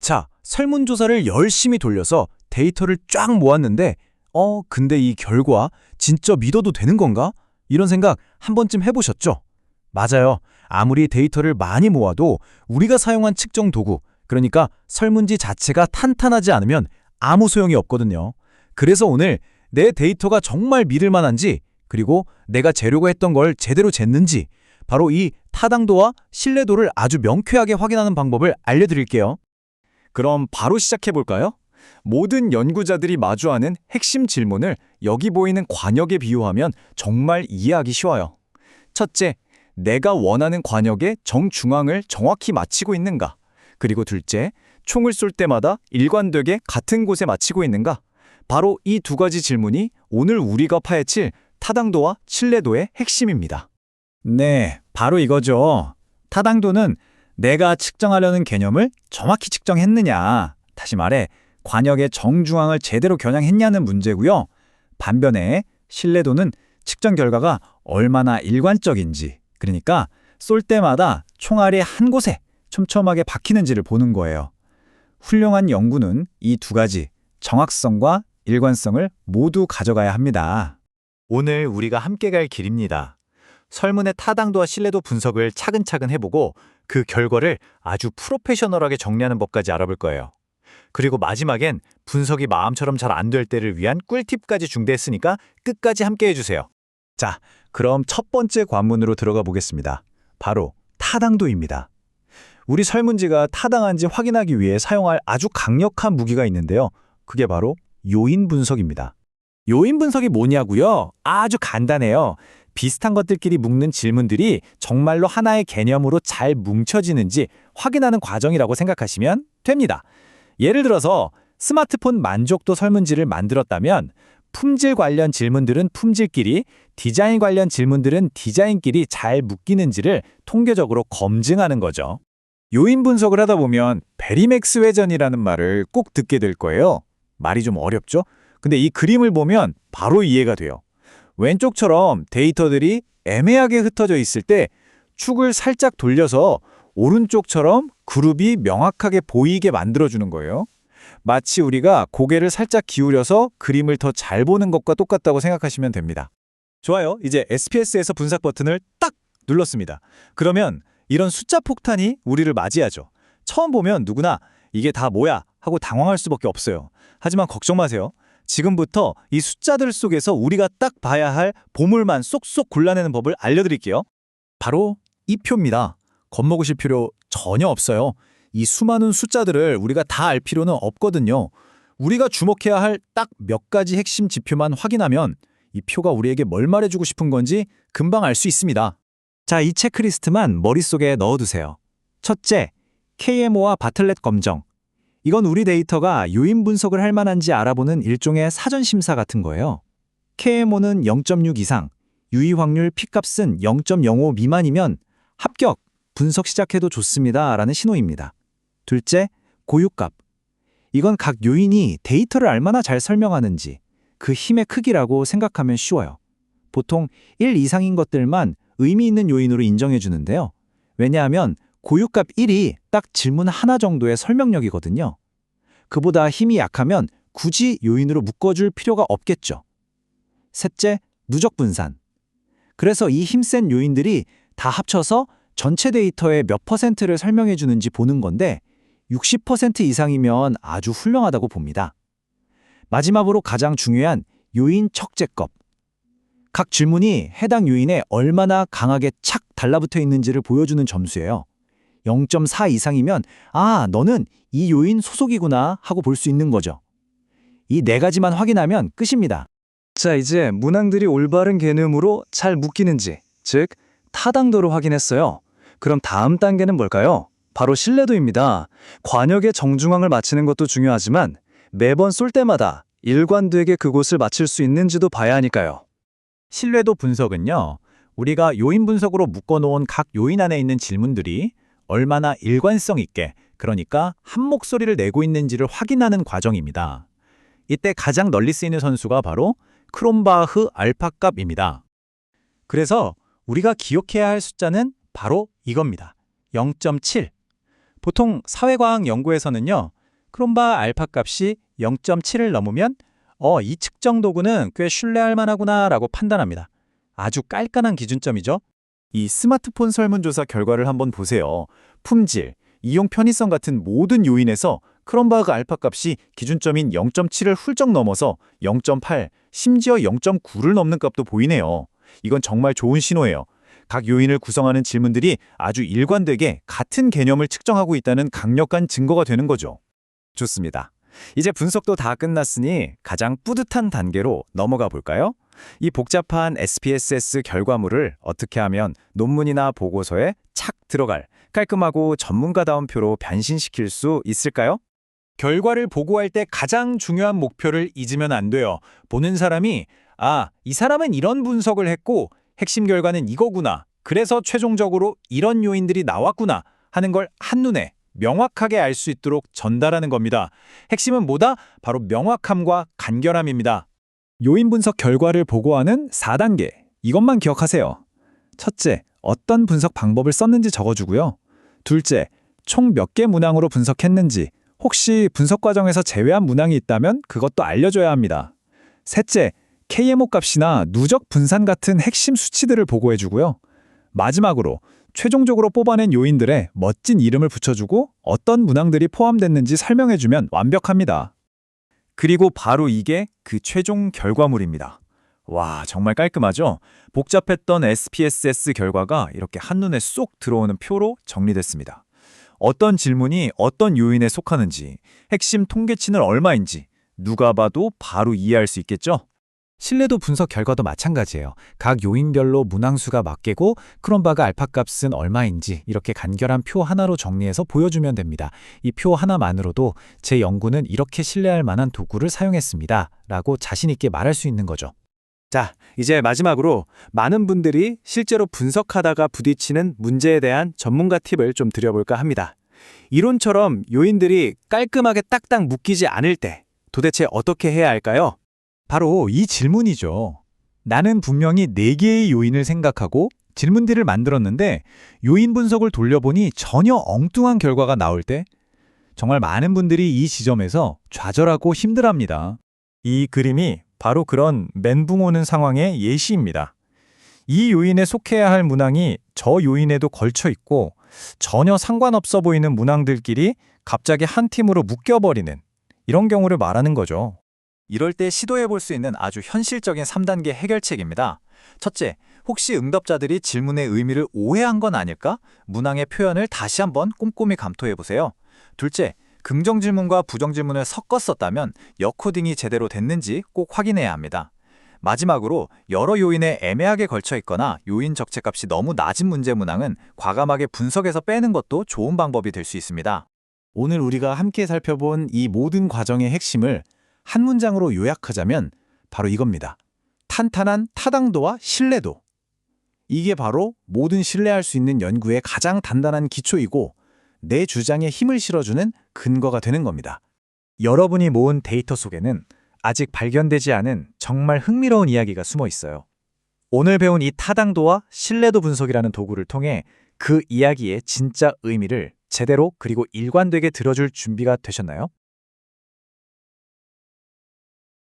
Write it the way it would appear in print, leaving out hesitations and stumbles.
자, 설문조사를 열심히 돌려서 데이터를 쫙 모았는데 근데 이 결과 진짜 믿어도 되는 건가? 이런 생각 한 번쯤 해보셨죠? 맞아요. 아무리 데이터를 많이 모아도 우리가 사용한 측정 도구, 그러니까 설문지 자체가 탄탄하지 않으면 아무 소용이 없거든요. 그래서 오늘 내 데이터가 정말 믿을 만한지, 그리고 내가 재려고 했던 걸 제대로 쟀는지, 바로 이 타당도와 신뢰도를 아주 명쾌하게 확인하는 방법을 알려드릴게요. 그럼 바로 시작해볼까요? 모든 연구자들이 마주하는 핵심 질문을 여기 보이는 관역에 비유하면 정말 이해하기 쉬워요. 첫째, 내가 원하는 관역의 정중앙을 정확히 맞히고 있는가? 그리고 둘째, 총을 쏠 때마다 일관되게 같은 곳에 맞히고 있는가? 바로 이 두 가지 질문이 오늘 우리가 파헤칠 타당도와 신뢰도의 핵심입니다. 네, 바로 이거죠. 타당도는 내가 측정하려는 개념을 정확히 측정했느냐, 다시 말해 관역의 정중앙을 제대로 겨냥했냐는 문제고요. 반면에 신뢰도는 측정 결과가 얼마나 일관적인지, 그러니까 쏠 때마다 총알이 한 곳에 촘촘하게 박히는지를 보는 거예요. 훌륭한 연구는 이 두 가지, 정확성과 일관성을 모두 가져가야 합니다. 오늘 우리가 함께 갈 길입니다. 설문의 타당도와 신뢰도 분석을 차근차근 해보고 그 결과를 아주 프로페셔널하게 정리하는 법까지 알아볼 거예요. 그리고 마지막엔 분석이 마음처럼 잘 안 될 때를 위한 꿀팁까지 준비했으니까 끝까지 함께 해주세요. 자, 그럼 첫 번째 관문으로 들어가 보겠습니다. 바로 타당도입니다. 우리 설문지가 타당한지 확인하기 위해 사용할 아주 강력한 무기가 있는데요. 그게 바로 요인 분석입니다. 요인 분석이 뭐냐고요? 아주 간단해요. 비슷한 것들끼리 묶는 질문들이 정말로 하나의 개념으로 잘 뭉쳐지는지 확인하는 과정이라고 생각하시면 됩니다. 예를 들어서 스마트폰 만족도 설문지를 만들었다면 품질 관련 질문들은 품질끼리, 디자인 관련 질문들은 디자인끼리 잘 묶이는지를 통계적으로 검증하는 거죠. 요인 분석을 하다 보면 베리맥스 회전이라는 말을 꼭 듣게 될 거예요. 말이 좀 어렵죠? 근데 이 그림을 보면 바로 이해가 돼요. 왼쪽처럼 데이터들이 애매하게 흩어져 있을 때 축을 살짝 돌려서 오른쪽처럼 그룹이 명확하게 보이게 만들어주는 거예요. 마치 우리가 고개를 살짝 기울여서 그림을 더 잘 보는 것과 똑같다고 생각하시면 됩니다. 좋아요. 이제 SPSS 분석 버튼을 딱 눌렀습니다. 그러면 이런 숫자 폭탄이 우리를 맞이하죠. 처음 보면 누구나 이게 다 뭐야 하고 당황할 수밖에 없어요. 하지만 걱정 마세요. 지금부터 이 숫자들 속에서 우리가 딱 봐야 할 보물만 쏙쏙 골라내는 법을 알려드릴게요. 바로 이 표입니다. 겁먹으실 필요 전혀 없어요. 이 수많은 숫자들을 우리가 다 알 필요는 없거든요. 우리가 주목해야 할 딱 몇 가지 핵심 지표만 확인하면 이 표가 우리에게 뭘 말해주고 싶은 건지 금방 알 수 있습니다. 자, 이 체크리스트만 머릿속에 넣어두세요. 첫째, KMO와 바틀렛 검정. 이건 우리 데이터가 요인 분석을 할 만한지 알아보는 일종의 사전심사 같은 거예요. KMO는 0.6 이상, 유의 확률 P값은 0.05 미만이면 합격, 분석 시작해도 좋습니다 라는 신호입니다. 둘째, 고유값. 이건 각 요인이 데이터를 얼마나 잘 설명하는지, 그 힘의 크기라고 생각하면 쉬워요. 보통 1 이상인 것들만 의미 있는 요인으로 인정해 주는데요. 왜냐하면 고유값 1이 딱 질문 하나 정도의 설명력이거든요. 그보다 힘이 약하면 굳이 요인으로 묶어줄 필요가 없겠죠. 셋째, 누적 분산. 그래서 이 힘센 요인들이 다 합쳐서 전체 데이터의 몇 퍼센트를 설명해 주는지 보는 건데 60% 이상이면 아주 훌륭하다고 봅니다. 마지막으로 가장 중요한 요인 척제법. 각 질문이 해당 요인에 얼마나 강하게 착 달라붙어 있는지를 보여주는 점수예요. 0.4 이상이면 너는 이 요인 소속이구나 하고 볼 수 있는 거죠. 이 네 가지만 확인하면 끝입니다. 자, 이제 문항들이 올바른 개념으로 잘 묶이는지, 즉 타당도를 확인했어요. 그럼 다음 단계는 뭘까요? 바로 신뢰도입니다. 관역의 정중앙을 맞히는 것도 중요하지만 매번 쏠 때마다 일관되게 그곳을 맞힐 수 있는지도 봐야 하니까요. 신뢰도 분석은요, 우리가 요인 분석으로 묶어놓은 각 요인 안에 있는 질문들이 얼마나 일관성 있게, 그러니까 한 목소리를 내고 있는지를 확인하는 과정입니다. 이때 가장 널리 쓰이는 선수가 바로 크롬바흐 알파값입니다. 그래서 우리가 기억해야 할 숫자는 바로 이겁니다. 0.7. 보통 사회과학 연구에서는요, 크롬바 알파 값이 0.7을 넘으면 이 측정 도구는 꽤 신뢰할 만하구나라고 판단합니다. 아주 깔끔한 기준점이죠. 이 스마트폰 설문조사 결과를 한번 보세요. 품질, 이용 편의성 같은 모든 요인에서 크롬바그 알파 값이 기준점인 0.7을 훌쩍 넘어서 0.8, 심지어 0.9를 넘는 값도 보이네요. 이건 정말 좋은 신호예요. 각 요인을 구성하는 질문들이 아주 일관되게 같은 개념을 측정하고 있다는 강력한 증거가 되는 거죠. 좋습니다. 이제 분석도 다 끝났으니 가장 뿌듯한 단계로 넘어가 볼까요? 이 복잡한 SPSS 결과물을 어떻게 하면 논문이나 보고서에 착 들어갈 깔끔하고 전문가다운 표로 변신시킬 수 있을까요? 결과를 보고할 때 가장 중요한 목표를 잊으면 안 돼요. 보는 사람이 이 사람은 이런 분석을 했고 핵심 결과는 이거구나. 그래서 최종적으로 이런 요인들이 나왔구나 하는 걸 한눈에 명확하게 알 수 있도록 전달하는 겁니다. 핵심은 뭐다? 바로 명확함과 간결함입니다. 요인 분석 결과를 보고하는 4단계. 이것만 기억하세요. 첫째, 어떤 분석 방법을 썼는지 적어주고요. 둘째, 총 몇 개 문항으로 분석했는지, 혹시 분석 과정에서 제외한 문항이 있다면 그것도 알려줘야 합니다. 셋째, KMO 값이나 누적 분산 같은 핵심 수치들을 보고해주고요. 마지막으로 최종적으로 뽑아낸 요인들에 멋진 이름을 붙여주고 어떤 문항들이 포함됐는지 설명해주면 완벽합니다. 그리고 바로 이게 그 최종 결과물입니다. 와, 정말 깔끔하죠? 복잡했던 SPSS 결과가 이렇게 한눈에 쏙 들어오는 표로 정리됐습니다. 어떤 질문이 어떤 요인에 속하는지, 핵심 통계치는 얼마인지 누가 봐도 바로 이해할 수 있겠죠? 신뢰도 분석 결과도 마찬가지예요. 각 요인별로 문항수가 몇 개고 크롬바그 알파 값은 얼마인지 이렇게 간결한 표 하나로 정리해서 보여주면 됩니다. 이 표 하나만으로도 제 연구는 이렇게 신뢰할 만한 도구를 사용했습니다. 라고 자신 있게 말할 수 있는 거죠. 자, 이제 마지막으로 많은 분들이 실제로 분석하다가 부딪히는 문제에 대한 전문가 팁을 좀 드려볼까 합니다. 이론처럼 요인들이 깔끔하게 딱딱 묶이지 않을 때 도대체 어떻게 해야 할까요? 바로 이 질문이죠. 나는 분명히 4개의 요인을 생각하고 질문들을 만들었는데 요인 분석을 돌려보니 전혀 엉뚱한 결과가 나올 때 정말 많은 분들이 이 지점에서 좌절하고 힘들어합니다. 이 그림이 바로 그런 멘붕 오는 상황의 예시입니다. 이 요인에 속해야 할 문항이 저 요인에도 걸쳐 있고 전혀 상관없어 보이는 문항들끼리 갑자기 한 팀으로 묶여버리는 이런 경우를 말하는 거죠. 이럴 때 시도해 볼 수 있는 아주 현실적인 3단계 해결책입니다. 첫째, 혹시 응답자들이 질문의 의미를 오해한 건 아닐까? 문항의 표현을 다시 한번 꼼꼼히 감토해 보세요. 둘째, 긍정 질문과 부정 질문을 섞어 썼다면 여코딩이 제대로 됐는지 꼭 확인해야 합니다. 마지막으로 여러 요인에 애매하게 걸쳐 있거나 요인 적재값이 너무 낮은 문제 문항은 과감하게 분석해서 빼는 것도 좋은 방법이 될 수 있습니다. 오늘 우리가 함께 살펴본 이 모든 과정의 핵심을 한 문장으로 요약하자면 바로 이겁니다. 탄탄한 타당도와 신뢰도. 이게 바로 모든 신뢰할 수 있는 연구의 가장 단단한 기초이고 내 주장에 힘을 실어주는 근거가 되는 겁니다. 여러분이 모은 데이터 속에는 아직 발견되지 않은 정말 흥미로운 이야기가 숨어 있어요. 오늘 배운 이 타당도와 신뢰도 분석이라는 도구를 통해 그 이야기의 진짜 의미를 제대로 그리고 일관되게 들어줄 준비가 되셨나요?